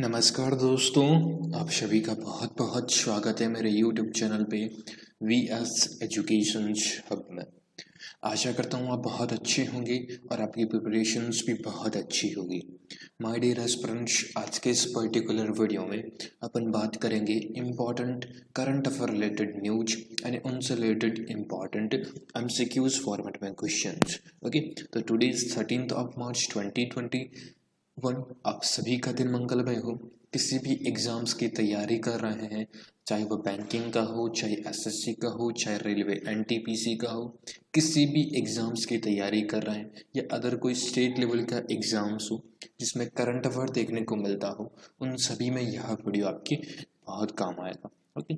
नमस्कार दोस्तों, आप सभी का बहुत बहुत स्वागत है मेरे YouTube चैनल पे VS एजुकेशन हब में। आशा करता हूँ आप बहुत अच्छे होंगे और आपकी प्रिपरेशंस भी बहुत अच्छी होगी। माय डियर एस्पिरेंट्स, आज के इस पर्टिकुलर वीडियो में अपन बात करेंगे important current affair related news and उनसे रिलेटेड इम्पॉर्टेंट MCQs फॉर्मेट में क्वेश्चंस। ओके, तो today is 13th of March 2021। आप सभी का दिन मंगलमय हो। किसी भी एग्जाम्स की तैयारी कर रहे हैं, चाहे वो बैंकिंग का हो, चाहे SSC का हो, चाहे रेलवे NTPC का हो, किसी भी एग्जाम्स की तैयारी कर रहे हैं या अदर कोई स्टेट लेवल का एग्जाम्स हो जिसमें करंट अफेयर देखने को मिलता हो, उन सभी में यह वीडियो आपकी बहुत काम आएगा। ओके,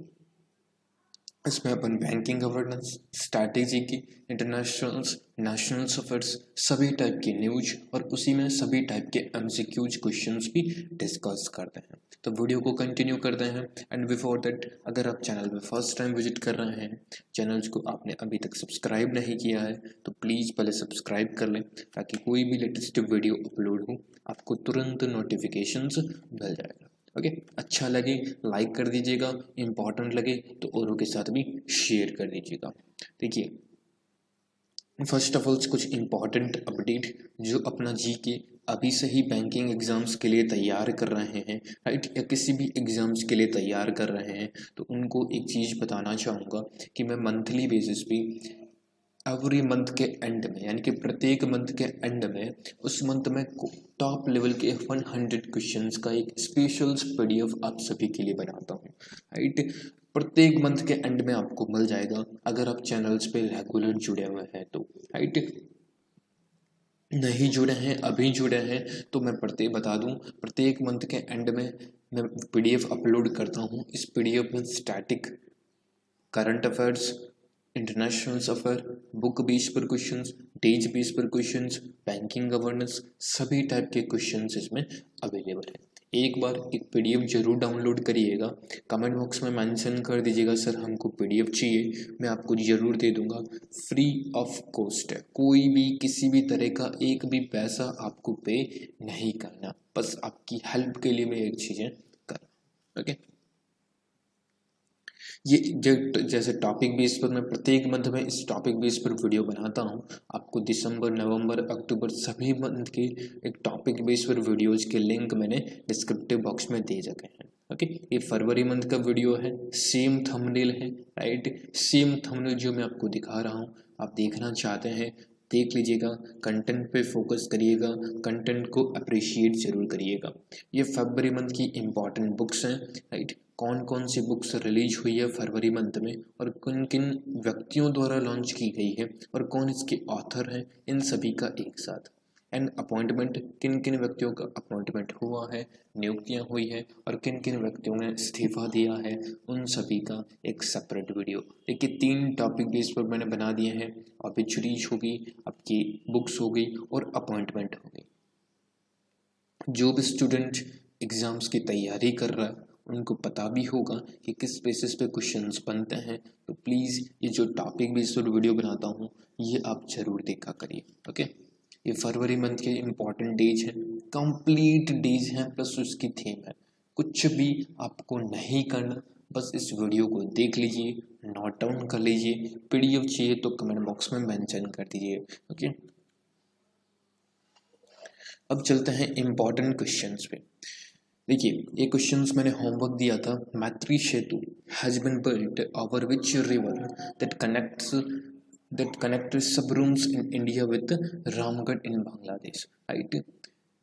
इसमें अपन बैंकिंग गवर्नेंस, स्ट्रैटेजी की, इंटरनेशनल्स, नेशनल अफेयर्स, सभी टाइप की न्यूज और उसी में सभी टाइप के MCQs क्वेश्चंस भी डिस्कस करते हैं। तो वीडियो को कंटिन्यू करते हैं। एंड बिफोर दैट, अगर आप चैनल पे फर्स्ट टाइम विजिट कर रहे हैं, चैनल्स को आपने अभी तक सब्सक्राइब नहीं किया है तो प्लीज़ पहले सब्सक्राइब कर लें ताकि कोई भी लेटेस्ट वीडियो अपलोड हो आपको तुरंत नोटिफिकेशंस मिल जाएगा। ओके, अच्छा लगे लाइक कर दीजिएगा, इम्पॉर्टेंट लगे तो औरों के साथ भी शेयर कर दीजिएगा। देखिए, फर्स्ट ऑफ ऑल कुछ इम्पॉर्टेंट अपडेट जो अपना जीके अभी से ही बैंकिंग एग्जाम्स के लिए तैयार कर रहे हैं, राइट, या किसी भी एग्जाम्स के लिए तैयार कर रहे हैं, तो उनको एक चीज़ बताना चाहूँगा कि मैं मंथली बेसिस पे एवरी मंथ के एंड में, यानी कि प्रत्येक मंथ के एंड में, उस मंथ में टॉप लेवल के 100 क्वेश्चंस का एक स्पेशल PDF आप सभी के लिए बनाता हूँ, राइट। प्रत्येक मंथ के एंड में आपको मिल जाएगा अगर आप चैनल्स पे रेगुलर जुड़े हुए हैं तो, राइट। नहीं जुड़े हैं, अभी जुड़े हैं तो मैं बता दूं, प्रत्येक मंथ के एंड में मैं PDF अपलोड करता हूँ। इस PDF में static, current affairs, international affair, book base पर क्वेश्चंस, डेज बेस पर क्वेश्चंस, बैंकिंग गवर्नेंस, सभी टाइप के क्वेश्चंस इसमें अवेलेबल है। एक बार एक PDF जरूर डाउनलोड करिएगा, कमेंट बॉक्स में मेंशन कर दीजिएगा सर हमको PDF चाहिए, मैं आपको जरूर दे दूंगा, फ्री ऑफ कॉस्ट है। कोई भी किसी भी तरह का एक भी पैसा आपको पे नहीं करना, बस आपकी हेल्प के लिए मैं एक चीज़ें कर रहा हूँ। ओके, ये जैसे टॉपिक बेस पर मैं प्रत्येक मंथ में इस टॉपिक बेस पर वीडियो बनाता हूँ। आपको दिसंबर, नवंबर, अक्टूबर सभी मंथ के एक टॉपिक बेस पर वीडियोज के लिंक मैंने डिस्क्रिप्टिव बॉक्स में दे रखे हैं। ओके, ये फरवरी मंथ का वीडियो है, सेम थंबनेल है, राइट, सेम थंबनेल जो मैं आपको दिखा रहा हूँ। आप देखना चाहते हैं देख लीजिएगा, कंटेंट पे फोकस करिएगा, कंटेंट को अप्रिशिएट जरूर करिएगा। ये फरवरी मंथ की इम्पॉर्टेंट बुक्स हैं, राइट। कौन कौन सी बुक्स रिलीज हुई है फरवरी मंथ में और किन किन व्यक्तियों द्वारा लॉन्च की गई है और कौन इसके ऑथर हैं, इन सभी का एक साथ। एंड अपॉइंटमेंट, किन किन व्यक्तियों का अपॉइंटमेंट हुआ है, नियुक्तियां हुई है और किन किन व्यक्तियों ने इस्तीफा दिया है, उन सभी का एक सेपरेट वीडियो। देखिए, 3 टॉपिक बेस पर मैंने बना दिए हैं, ऑब्ituaries होगी, आपकी बुक्स हो गई और अपॉइंटमेंट हो गई। जो भी स्टूडेंट एग्ज़ाम्स की तैयारी कर रहा है उनको पता भी होगा कि किस बेसिस पे क्वेश्चंस बनते हैं, तो प्लीज़ ये जो टॉपिक बेस्ड पर वीडियो बनाता हूँ ये आप ज़रूर देखा करिए। ओके, ये फरवरी मंथ के इम्पॉर्टेंट डेज हैं, कंप्लीट डेज हैं, प्लस उसकी थीम है। कुछ भी आपको नहीं करना, बस इस वीडियो को देख लीजिए, नोट डाउन कर लीजिए, PDF चाहिए तो कमेंट बॉक्स में मेंशन कर दीजिए। ओके, अब चलते हैं इम्पॉर्टेंट क्वेश्चंस पे। देखिए, ये क्वेश्चंस मैंने होमवर्क दिया था। Maitri Setu has been built over which river that connect Sabrooms in India with Ramgarh in Bangladesh, right.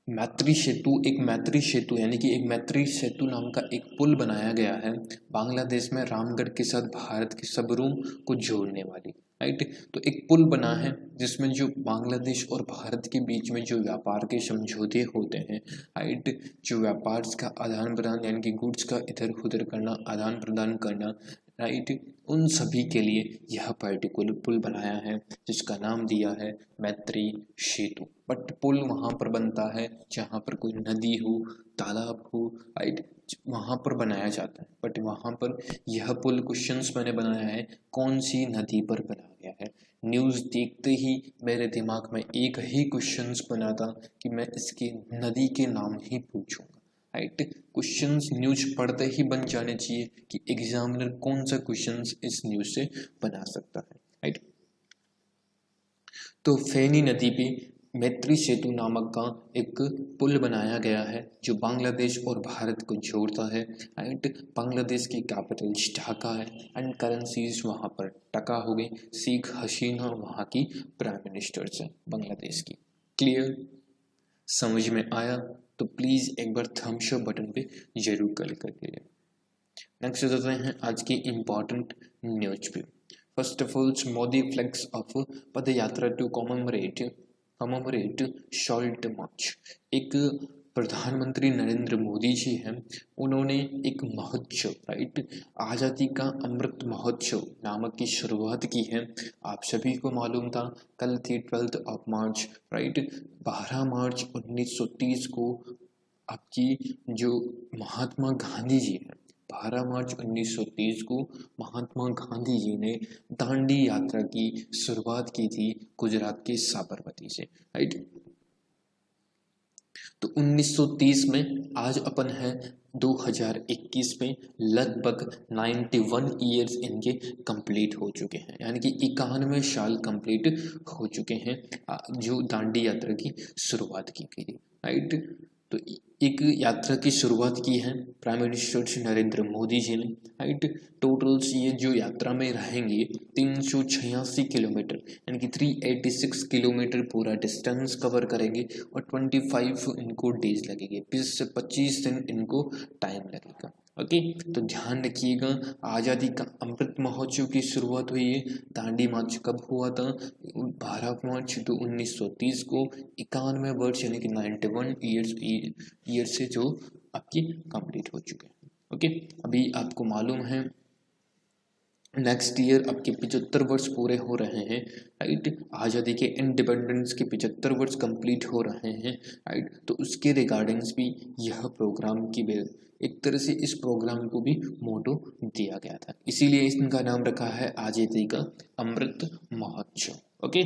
Maitri Setu यानी कि एक मैत्री सेतु नाम का एक पुल बनाया गया है बांग्लादेश में रामगढ़ के साथ भारत के सबरूम को जोड़ने वाली, राइट। तो एक पुल बना है जिसमें जो बांग्लादेश और भारत के बीच में जो व्यापार के समझौते होते हैं, राइट, जो व्यापार का आदान प्रदान यानी कि गुड्स का इधर उधर करना, आदान प्रदान करना, राइट, उन सभी के लिए यह पर्टिकुलर पुल बनाया है जिसका नाम दिया है मैत्री सेतु। बट पुल वहाँ पर बनता है जहाँ पर कोई नदी हो, तालाब हो, राइट, वहाँ पर बनाया जाता है। बट वहाँ पर यह पुल क्वेश्चंस मैंने बनाया है कौन सी नदी पर बनाया गया है। न्यूज़ देखते ही मेरे दिमाग में एक ही क्वेश्चंस बना था कि मैं इसकी नदी के नाम ही पूछूंगा, राइट। क्वेश्चंस न्यूज पढ़ते ही बन जाने चाहिए कि एग्जामिनर कौन सा क्वेश्चंस इस न्यूज से बना सकता है, राइट। तो फेनी नदी पे मैत्री सेतु नामक का एक पुल बनाया गया है जो बांग्लादेश और भारत को जोड़ता है, एंड बांग्लादेश की कैपिटल ढाका है एंड करेंसीज वहाँ पर टका हो गई। शेख हसीना वहाँ की प्राइम मिनिस्टर है बांग्लादेश की। क्लियर, समझ में आया? तो प्लीज एक बार थम्स अप बटन पे जरूर क्लिक करके। नेक्स्ट जाते हैं आज की इंपॉर्टेंट न्यूज पे। First of all, Modi flags of पद यात्रा टू कॉमेमोरेट शॉल्ट मार्च। एक प्रधानमंत्री नरेंद्र मोदी जी हैं, उन्होंने एक महोत्सव, राइट, आज़ादी का अमृत महोत्सव नामक की शुरुआत की है। आप सभी को मालूम था कल थी 12 ऑफ मार्च, राइट। 12 मार्च 1930 को आपकी जो महात्मा गांधी जी हैं, 12 मार्च 1930 को महात्मा गांधी जी ने दांडी यात्रा की शुरुआत की थी गुजरात के साबरमती से, राइट। तो 1930 में, आज अपन है 2021 में, लगभग 91 ईयर्स इनके कंप्लीट हो चुके हैं, यानी कि 91 साल कंप्लीट हो चुके हैं जो दांडी यात्रा की शुरुआत की गई, राइट। तो एक यात्रा की शुरुआत की है प्राइम मिनिस्टर नरेंद्र मोदी जी ने, राइट। टोटल ये जो यात्रा में रहेंगे 386 किलोमीटर, यानी कि 386 किलोमीटर पूरा डिस्टेंस कवर करेंगे और 25 इनको डेज लगेंगे, 20 से 25 दिन इनको टाइम लगेगा। ओके, तो ध्यान रखिएगा, आज़ादी का अमृत महोत्सव की शुरुआत हुई है। दांडी मार्च कब हुआ था? 12 मार्च 1930 को। 91 वर्ष यानी कि 91 ईयर्स से जो आपकी कंप्लीट हो चुके हैं। ओके, अभी आपको मालूम है नेक्स्ट ईयर आपके 75 वर्ष पूरे हो रहे हैं, राइट। आज़ादी के इंडिपेंडेंस के 75 वर्ष कंप्लीट हो रहे हैं, राइट। तो उसके रिगार्डिंग्स भी यह प्रोग्राम की एक तरह से इस प्रोग्राम को भी मोटो दिया गया था, इसीलिए इनका नाम रखा है आज़ादी का Amrit Mahotsav. Okay,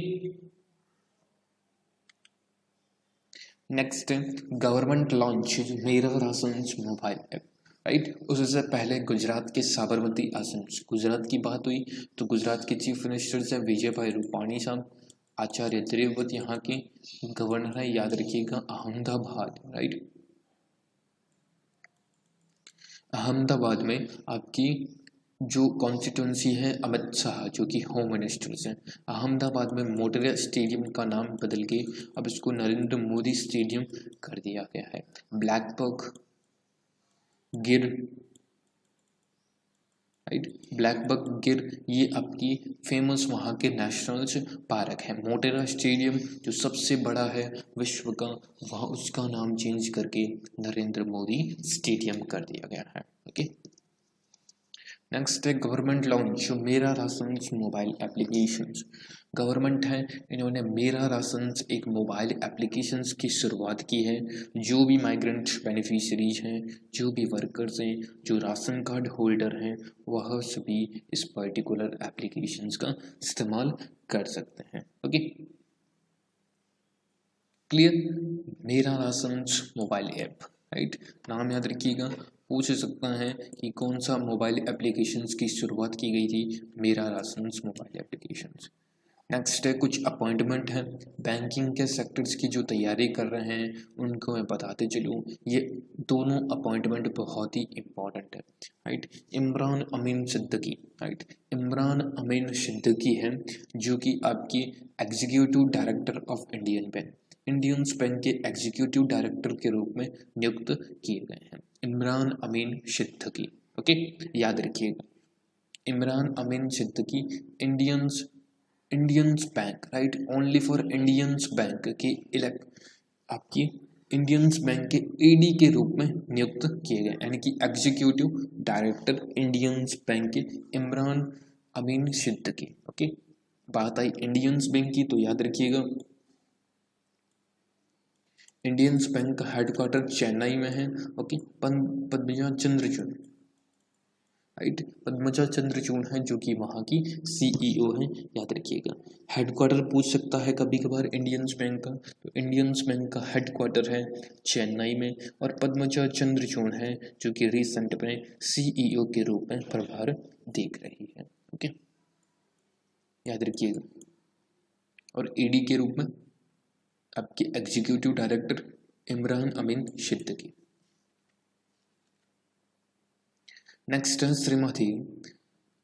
next government launch मेरा राशन मोबाइल ऐप, राइट। उससे पहले गुजरात के साबरमती आश्रम, गुजरात की बात हुई तो गुजरात के चीफ मिनिस्टर से विजय भाई रूपाणी साहब, आचार्य देवव्रत यहाँ के गवर्नर है, याद रखिएगा, अहमदाबाद, राइट। अहमदाबाद में आपकी जो कॉन्स्टिट्यूंसी है अमित शाह जो कि होम मिनिस्टर्स हैं। अहमदाबाद में मोटेरा स्टेडियम का नाम बदल के अब इसको नरेंद्र मोदी स्टेडियम कर दिया गया है। ब्लैकबक गिर, राइट, ब्लैकबक गिर ये आपकी फेमस वहाँ के नेशनल पार्क है। मोटेरा स्टेडियम जो सबसे बड़ा है विश्व का, वहाँ उसका नाम चेंज करके नरेंद्र मोदी स्टेडियम कर दिया गया है। ओके, नेक्स्ट है गवर्नमेंट लॉन्च मेरा राशन मोबाइल एप्लीकेशंस। गवर्नमेंट है, इन्होंने मेरा राशन एक मोबाइल एप्लीकेशंस की शुरुआत की है। जो भी माइग्रेंट बेनिफिशरीज हैं, जो भी वर्कर्स हैं, जो राशन कार्ड होल्डर हैं, वह सभी इस पर्टिकुलर एप्लीकेशंस का इस्तेमाल कर सकते हैं। ओके, क्लियर, मेरा राशन मोबाइल ऐप, राइट। नाम याद रखिएगा, पूछ सकता है कि कौन सा मोबाइल एप्लीकेशंस की शुरुआत की गई थी, मेरा राशन मोबाइल एप्लीकेशंस। नेक्स्ट है कुछ अपॉइंटमेंट है बैंकिंग के सेक्टर्स की जो तैयारी कर रहे हैं उनको मैं बताते चलूँ। ये दोनों अपॉइंटमेंट बहुत ही इम्पॉर्टेंट है, राइट। इमरान अमीन सिद्दीकी, राइट, इमरान अमीन सिद्दीकी है जो कि आपकी executive director of Indian bank के एग्जीक्यूटिव डायरेक्टर के रूप में नियुक्त किए गए हैं, इमरान अमीन सिद्दीकी। ओके, याद रखिएगा, Imran Amin Siddiqui Indians bank, right, only for Indians bank के आपकी इंडियंस बैंक के एडी के रूप में नियुक्त किए गए, यानी कि एग्जीक्यूटिव डायरेक्टर इंडियंस बैंक के इमरान अमीन सिद्दीकी। ओके, बात आई इंडियंस बैंक की तो याद रखिएगा इंडियंस बैंक का हेडक्वार्टर चेन्नई में है। Okay, Padmaja Chandrachud, right. पद्मजा चंद्रचूड़ हैं जो कि वहाँ की CEO हैं, याद रखिएगा। हेडक्वार्टर पूछ सकता है कभी कभार इंडियंस बैंक का, तो इंडियंस बैंक का हेडक्वार्टर है चेन्नई में, और पद्मजा चंद्रचूड़ हैं जो कि रिसेंट में CEO के रूप में प्रभार देख रही है। ओके, याद रखिएगा। और ED के रूप में आपके executive director Imran Amin Siddiqui. Next है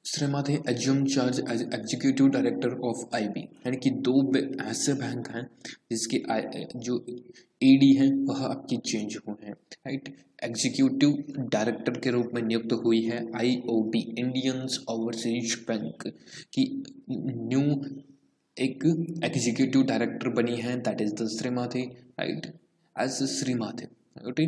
Shrimati assume charge as executive director of IB, यानी कि दो ऐसे बैंक हैं जिसके जो ED हैं वह आपकी चेंज हुए हैं, राइट। एग्जीक्यूटिव डायरेक्टर के रूप में नियुक्त हुई है IOB इंडियंस ओवरसीज बैंक की न्यू एक एग्जीक्यूटिव डायरेक्टर बनी है, that is the Shrimati, right, as Shrimati. Okay,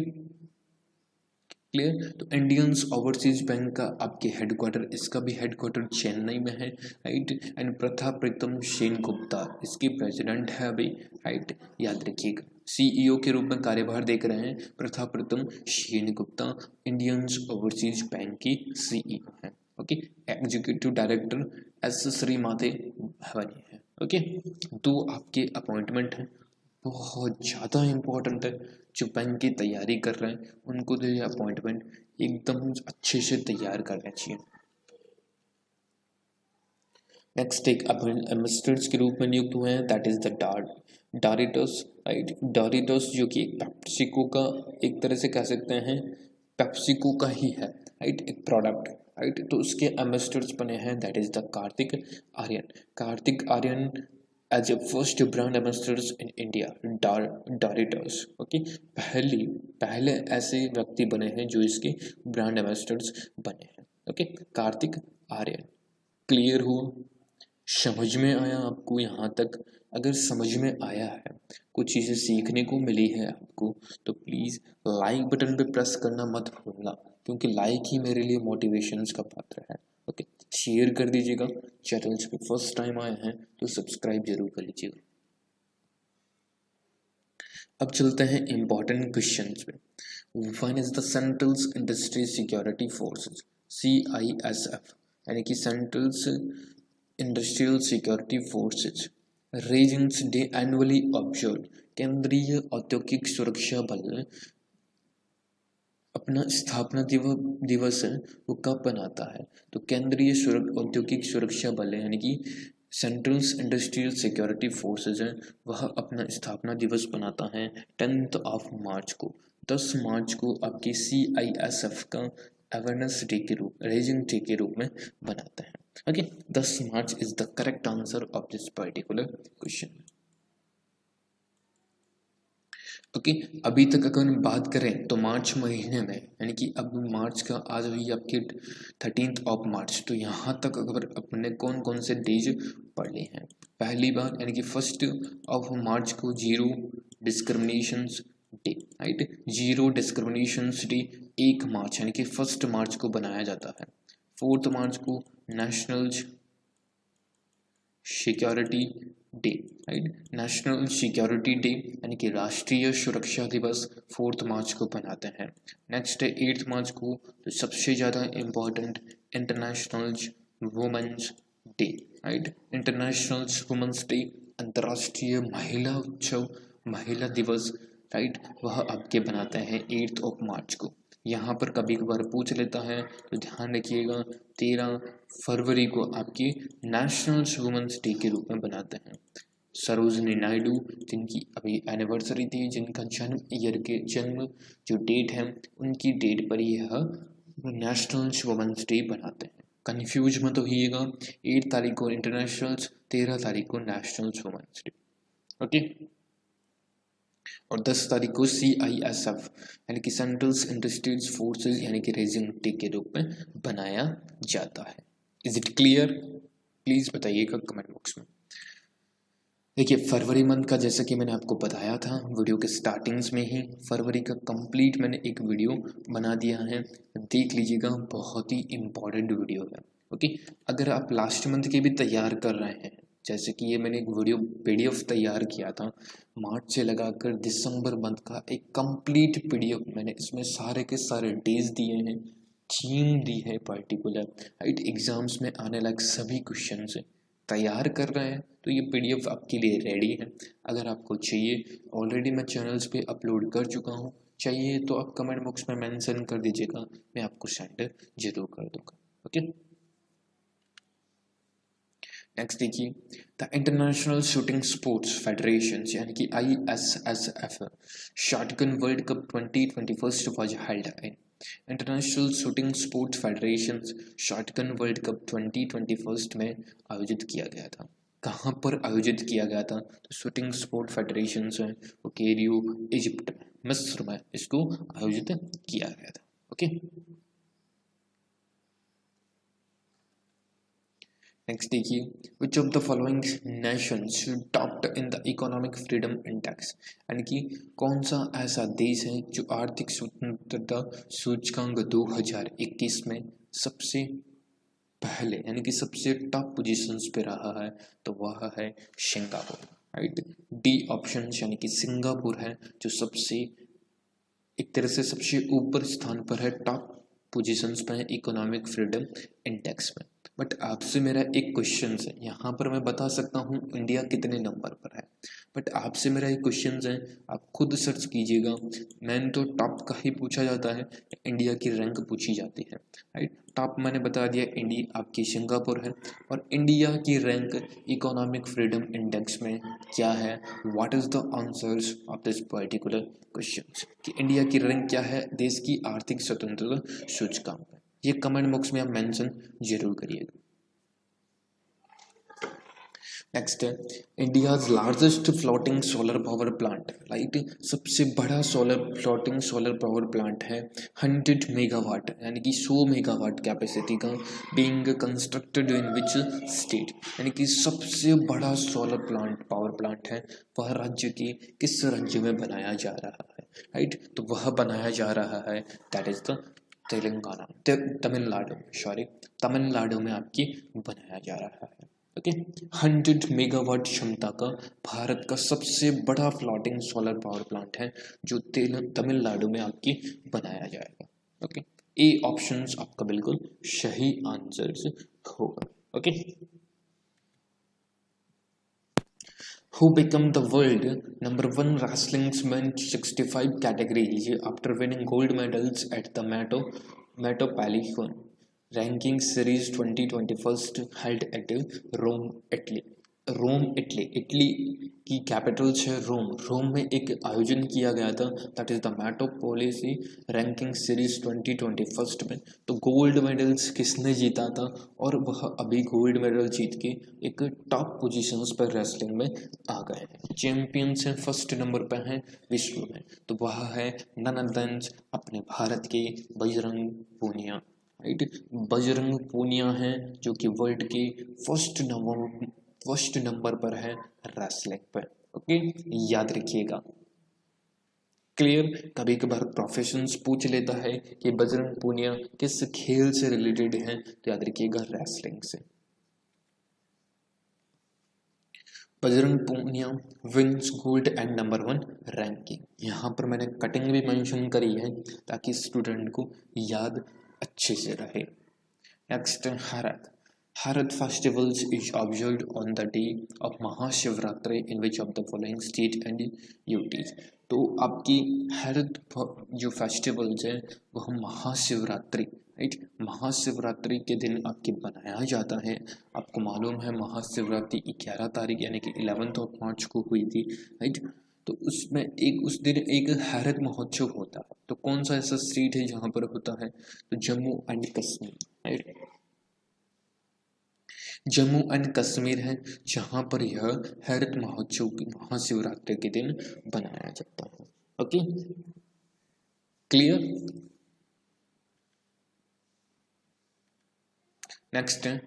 clear. तो इंडियंस ओवरसीज बैंक का आपके हेडक्वार्टर, इसका भी हेडक्वार्टर चेन्नई में है, राइट। एंड प्रथा प्रीतम सेन गुप्ता इसके प्रेसिडेंट है अभी, राइट, याद रखिएगा। CEO के रूप में कार्यभार देख रहे हैं Pratha Pritam Sen Gupta, Indians overseas bank की CEO है। Okay, executive director as Shrimati बनी है। ओके, दो आपके अपॉइंटमेंट हैं, बहुत ज़्यादा इम्पोर्टेंट है। जो बैंक की तैयारी कर रहे हैं उनको तो ये अपॉइंटमेंट एकदम अच्छे से तैयार करना चाहिए। नेक्स्ट एक एडमिनिस्ट्रेटर्स के रूप में नियुक्त हुए हैं, दैट इज द डॉरिटोस, राइट। डॉरिटोस जो कि पेप्सिको का एक तरह से कह सकते हैं, पेप्सिको का ही है, राइट, एक प्रोडक्ट, राइट। तो उसके एडमिनिस्ट्रेटर्स बने हैं, that is the Kartik Aaryan as a first brand ambassadors in India, Doritos. Okay, पहले ऐसे व्यक्ति बने हैं जो इसके ब्रांड एम्बेसडर्स बने हैं। ओके, कार्तिक आर्यन। क्लियर हुआ? समझ में आया आपको यहाँ तक? अगर समझ में आया है, कुछ चीज़ें सीखने को मिली है आपको, तो प्लीज़ लाइक बटन पे प्रेस करना मत भूलना, क्योंकि लाइक ही मेरे लिए मोटिवेशंस का पात्र है। ओके, शेयर कर दीजिएगा। चैनल्स पे फर्स्ट टाइम आए हैं तो सब्सक्राइब जरूर कर लीजिएगा। अब चलते हैं इंपॉर्टेंट क्वेश्चंस पे। One is the centrals industry security forces, CISF, यानी कि centrals industrial security forces raisings day annually observe, केंद्रीय औद्योगिक सुरक्षा बल अपना स्थापना दिवस है वो कब बनाता है? तो केंद्रीय औद्योगिक सुरक्षा बल यानी कि सेंट्रल्स इंडस्ट्रियल सिक्योरिटी फोर्सेज है, वह अपना स्थापना दिवस बनाता है 10 मार्च को। 10 मार्च को आपकी CISF का अवेयरनेस डे के रूप, रेजिंग डे के रूप में बनाते हैं। Okay, 10 March is the correct answer of this particular question. Okay, अभी तक अगर हम बात करें तो मार्च महीने में, यानी कि अब मार्च का आज हुई आपकी 13 मार्च, तो यहाँ तक अगर अपने कौन कौन से डेज पढ़ लिए हैं। पहली बार यानी कि 1 मार्च को zero discriminations day, right, zero discriminations day 1 मार्च यानी कि 1 मार्च को बनाया जाता है। 4 मार्च को national security day, right, national security day यानी कि राष्ट्रीय सुरक्षा दिवस 4 मार्च को बनाते हैं। नेक्स्ट है 8 मार्च को, तो सबसे ज़्यादा important international women's day, right, international women's day, अंतर्राष्ट्रीय महिला उत्सव, महिला दिवस, राइट, वह आपके बनाते हैं 8 मार्च को। यहाँ पर कभी कभार पूछ लेता है तो ध्यान रखिएगा, 13 फरवरी को आपकी नेशनल वुमेन्स डे के रूप में बनाते हैं। सरोजनी नायडू जिनकी अभी एनिवर्सरी थी, जिनका जन्म जो डेट है उनकी डेट पर यह नेशनल वुमेन्स डे बनाते हैं। कन्फ्यूज मत होइएगा, 8 तारीख को इंटरनेशनल, 13 तारीख को नेशनल वुमेन्स डे। ओके, और 10 तारीख को CISF यानी कि सेंट्रल्स इंडस्ट्रियल फोर्सेज यानी कि रेजिंग डे के रूप में बनाया जाता है। Is it clear? प्लीज बताइएगा कमेंट बॉक्स में। देखिए, फरवरी मंथ का जैसा कि मैंने आपको बताया था वीडियो के स्टार्टिंग्स में ही, फरवरी का कंप्लीट मैंने एक वीडियो बना दिया है, देख लीजिएगा, बहुत ही इम्पोर्टेंट वीडियो है। ओके, अगर आप लास्ट मंथ के भी तैयार कर रहे हैं, जैसे कि ये मैंने एक वीडियो PDF तैयार किया था मार्च से लगाकर दिसंबर मंथ का, एक कंप्लीट PDF मैंने इसमें सारे के सारे डेज दिए हैं, थीम दी है पर्टिकुलर, राइट, एग्जाम्स में आने लायक सभी क्वेश्चन से तैयार कर रहे हैं। तो ये पीडीएफ आपके लिए रेडी है। अगर आपको चाहिए, ऑलरेडी मैं चैनल्स पे अपलोड कर चुका हूँ, चाहिए तो आप कमेंट बॉक्स में मेंशन कर दीजिएगा, मैं आपको सेंड जरूर कर दूंगा। ओके, नेक्स्ट देखिए, the international shooting sports federation यानी कि ISSF shotgun world cup 2021 was held in international shooting sports federation shotgun world cup 2021 में आयोजित किया गया था। कहाँ पर आयोजित किया गया था? तो शूटिंग स्पोर्ट फेडरेशन है वो कैरियो इजिप्ट में, मिस्र में इसको आयोजित किया गया था। ओके, नेक्स्ट देखिए, which of the following Nations topped in the economic freedom index, यानी कि कौन सा ऐसा देश है जो आर्थिक स्वतंत्रता सूचकांक 2021 में सबसे पहले यानी कि सबसे टॉप पोजीशंस पे रहा है? तो वह है सिंगापुर, राइट। डी ऑप्शन यानी कि सिंगापुर है जो सबसे एक तरह से सबसे ऊपर स्थान पर है, टॉप पोजीशंस पे है इकोनॉमिक फ्रीडम इंडेक्स में। बट आपसे मेरा एक क्वेश्चन है, यहाँ पर मैं बता सकता हूँ इंडिया कितने नंबर पर है, बट आपसे मेरा एक क्वेश्चन है, आप खुद सर्च कीजिएगा। मैंने तो टॉप का ही पूछा जाता है, इंडिया की रैंक पूछी जाती है, राइट। टॉप मैंने बता दिया इंडिया आपकी सिंगापुर है, और इंडिया की रैंक इकोनॉमिक फ्रीडम इंडेक्स में क्या है? What is the answers of this particular question कि इंडिया की रैंक क्या है देश की आर्थिक स्वतंत्रता सूचकांक में? ये कमेंट बॉक्स में आप मेंशन जरूर करिएगा। नेक्स्ट है, India's largest floating solar power plant, right, सबसे बड़ा फ्लोटिंग सोलर पावर प्लांट है 100 मेगावाट यानी कि 100 मेगावाट कैपेसिटी का, being constructed in which state, यानी कि सबसे बड़ा सोलर पावर प्लांट है वह राज्य की किस राज्य में बनाया जा रहा है? राइट, तो वह बनाया जा रहा है that is the Telangana, Tamil Nadu में आपकी बनाया जा रहा है। ओके, 100 मेगावाट क्षमता का भारत का सबसे बड़ा फ्लोटिंग सोलर पावर प्लांट है जो तमिलनाडु में आपकी बनाया जाएगा। ओके, ए ऑप्शन आपका बिल्कुल सही आंसर होगा। Okay, who became the world #1 wrestling 65 categories after winning gold medals at the Metropolitan Ranking Series 2021 held at Rome, Italy। Rome Italy, Italy की कैपिटल है रोम में एक आयोजन किया गया था that is the metropolis ranking series 2021 में। तो गोल्ड मेडल्स किसने जीता था, और वह अभी गोल्ड मेडल जीत के एक टॉप पोजीशंस पर रेसलिंग में आ गए हैं, चैंपियंस हैं, फर्स्ट नंबर पर हैं विश्व में। तो वह है नन अदर देन अपने भारत के बजरंग पूनिया, राइट। बजरंग पूनिया हैं जो कि वर्ल्ड के फर्स्ट नंबर पर है रेसलिंग पर। ओके, याद रखिएगा। क्लियर, कभी कभार प्रोफेशंस पूछ लेता है कि बजरंग पूनिया किस खेल से रिलेटेड है, तो याद रखिएगा रेसलिंग से। Bajrang Punia wins gold and #1 ranking, यहाँ पर मैंने कटिंग भी मेंशन करी है ताकि स्टूडेंट को याद अच्छे से रहे। Next, Harat festivals is observed on the day of Mahashivratri in which of the following state and UTs। तो आपकी हरत जो फेस्टिवल्स है वह महाशिवरात्रि, राइट, महाशिवरात्रि के दिन आपके बनाया जाता है। आपको मालूम है महाशिवरात्रि 11 तारीख यानी कि 11 मार्च को हुई थी, राइट। तो उसमें उस दिन एक हरत महोत्सव होता है। तो कौन सा ऐसा स्टेट है जहाँ पर होता है? तो Jammu and Kashmir, right, Jammu and Kashmir है जहां पर यह हरत महोत्सव की महाशिवरात्रि के दिन बनाया जाता है। Okay, clear. नेक्स्ट है,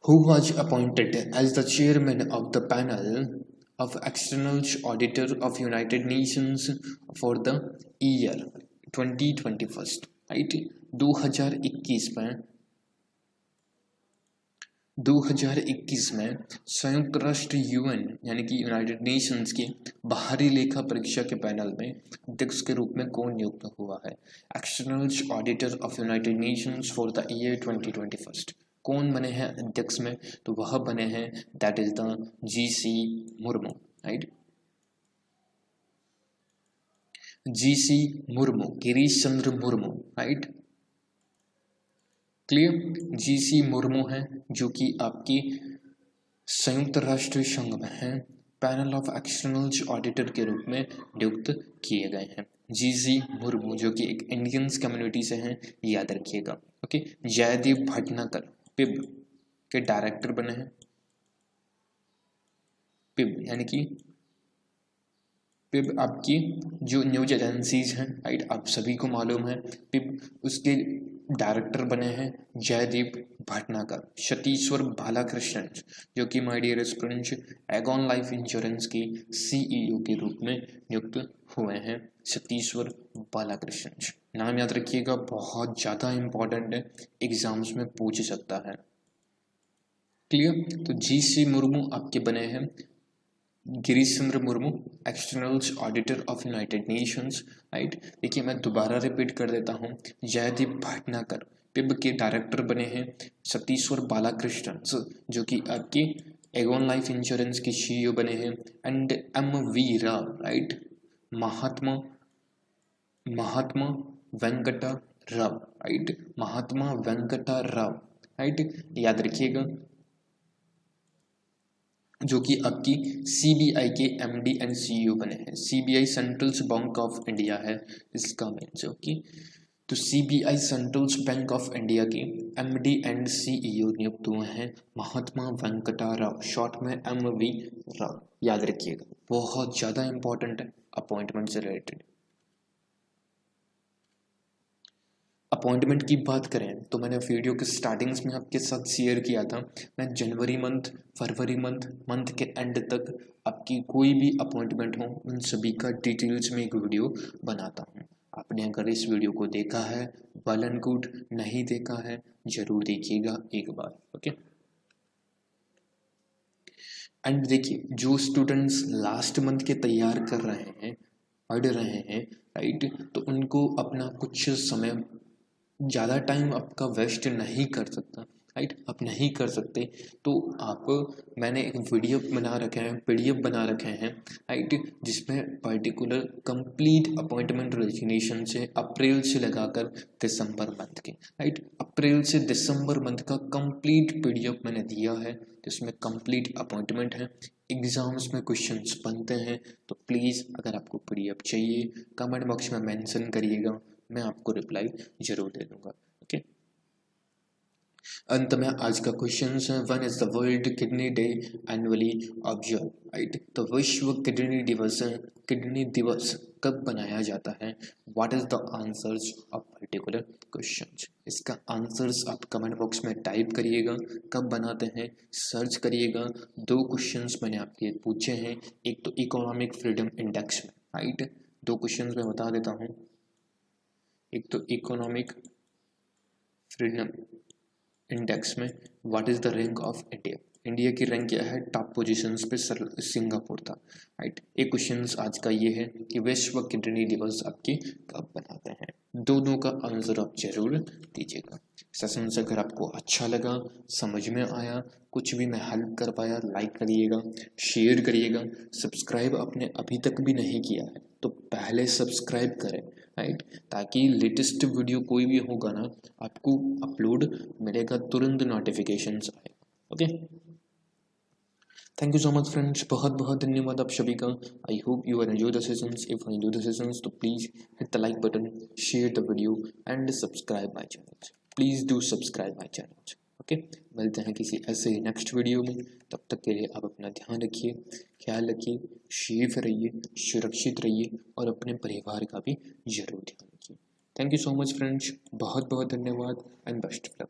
who was appointed as the chairman of the panel of external auditor of United Nations for the year 2021, right. 2021 में 2021 में संयुक्त राष्ट्र यूएन यानी कि यूनाइटेड नेशंस के बाहरी लेखा परीक्षा के पैनल में अध्यक्ष के रूप में कौन नियुक्त हुआ है? External auditor of united Nations for the year 2021। कौन बने हैं अध्यक्ष में? तो वह बने हैं, that is the GC Murmu, right. GC Murmu, Girish Chandra Murmu, right, clear. GC Murmu हैं जो कि आपकी संयुक्त राष्ट्र संघ में हैं, पैनल ऑफ एक्सटर्नल ऑडिटर के रूप में नियुक्त किए गए हैं। जीसी मुर्मू जो कि एक इंडियंस कम्युनिटी से हैं, याद रखिएगा, ओके। जयदीप भटनागर पिब के डायरेक्टर बने हैं। पिब यानी कि पिब आपकी जो न्यूज एजेंसीज हैं, राइट, आप सभी को मालूम है, पिब उसके डायरेक्टर बने हैं जयदीप भटनागर। सतीश्वर बालाकृष्णन जो कि my dear students Aegon life insurance की सीईओ के रूप में नियुक्त हुए हैं, सतीश्वर बालाकृष्णन। नाम याद रखिएगा, बहुत ज़्यादा इंपॉर्टेंट है, एग्जाम्स में पूछ सकता है, क्लियर। तो जीसी मुर्मू आपके बने हैं Girish Chandra Murmu, external auditor of united nations, right. देखिए मैं दोबारा रिपीट कर देता हूँ, जयदीप भटनागर पिब के डायरेक्टर बने हैं सतीश्वर बालाकृष्णन जो कि आपकी एगॉन लाइफ इंश्योरेंस के सीईओ बने हैं, and MV. Rao, right, Mahatma Venkata Rao, right, Mahatma Venkata Rao, right, याद रखिएगा, जो कि आपकी सीबीआई के एमडी एंड सीईओ बने हैं। CBI central bank of India है इसका मीन्स, ओके। तो CBI central bank of India के एमडी एंड सीईओ नियुक्त हुए हैं महात्मा वेंकटा राव, शॉर्ट में एम.वी. राव, याद रखिएगा, बहुत ज़्यादा इंपॉर्टेंट है अपॉइंटमेंट से रिलेटेड। अपॉइंटमेंट की बात करें तो मैंने वीडियो के स्टार्टिंग्स में आपके साथ शेयर किया था, मैं जनवरी मंथ, फरवरी मंथ के एंड तक आपकी कोई भी अपॉइंटमेंट हो उन सभी का डिटेल्स में एक वीडियो बनाता हूँ। आपने अगर इस वीडियो को देखा है वेल एंड गुड, नहीं देखा है जरूर देखिएगा एक बार, ओके। एंड देखिए जो स्टूडेंट्स लास्ट मंथ के तैयार कर रहे हैं, पढ़ रहे हैं, राइट, तो उनको अपना कुछ समय, ज़्यादा टाइम आपका वेस्ट नहीं कर सकता, राइट, आप नहीं कर सकते, तो आप मैंने एक वीडियो बना रखे हैं, पीडीएफ बना रखे हैं, राइट, जिसमें पर्टिकुलर कंप्लीट अपॉइंटमेंट रेजिग्नेशन से अप्रैल से लगाकर दिसंबर मंथ के, राइट, अप्रैल से दिसंबर मंथ का कंप्लीट पीडीएफ मैंने दिया है, जिसमें कंप्लीट अपॉइंटमेंट है, एग्जाम्स में क्वेश्चंस बनते हैं। तो प्लीज़ अगर आपको पीडीएफ चाहिए कमेंट बॉक्स में मेंशन करिएगा, मैं आपको रिप्लाई जरूर दे दूंगा, ओके। अंत में आज का क्वेश्चन है, when is the world kidney day annually observe, right. तो विश्व किडनी दिवस कब बनाया जाता है? What is the answers of particular question? इसका आंसर्स आप कमेंट बॉक्स में टाइप करिएगा, कब बनाते हैं सर्च करिएगा। 2 क्वेश्चंस मैंने आपके पूछे हैं, एक तो इकोनॉमिक फ्रीडम इंडेक्स में, राइट, 2 क्वेश्चंस मैं बता देता हूँ। एक तो इकोनॉमिक फ्रीडम इंडेक्स में what is the rank of India, India की रैंक क्या है, टॉप पोजीशंस पे सिंगापुर था, राइट। एक क्वेश्चन आज का ये है कि विश्व किडनी दिवस आपके कब बनाते हैं? दोनों का आंसर आप जरूर दीजिएगा। सेशन से अगर आपको अच्छा लगा, समझ में आया, कुछ भी मैं हेल्प कर पाया, लाइक करिएगा, शेयर करिएगा, सब्सक्राइब आपने अभी तक भी नहीं किया है तो पहले सब्सक्राइब करें, राइट, ताकि लेटेस्ट वीडियो कोई भी होगा ना आपको अपलोड मिलेगा, तुरंत नोटिफिकेशंस आए, okay. Thank you so much friends, बहुत बहुत धन्यवाद आप सभी का। I hope you are enjoy the sessions. If you enjoy the sessions तो please hit the like button, share the video and subscribe my channel. Please do subscribe my channel, okay. मिलते हैं किसी ऐसे ही नेक्स्ट वीडियो में, तब तक के लिए आप अपना ध्यान रखिए, ख्याल रखिए, सेफ रहिए, सुरक्षित रहिए और अपने परिवार का भी जरूर ध्यान रखिए। Thank you so much friends, बहुत बहुत धन्यवाद एंड बेस्ट ऑफ लक।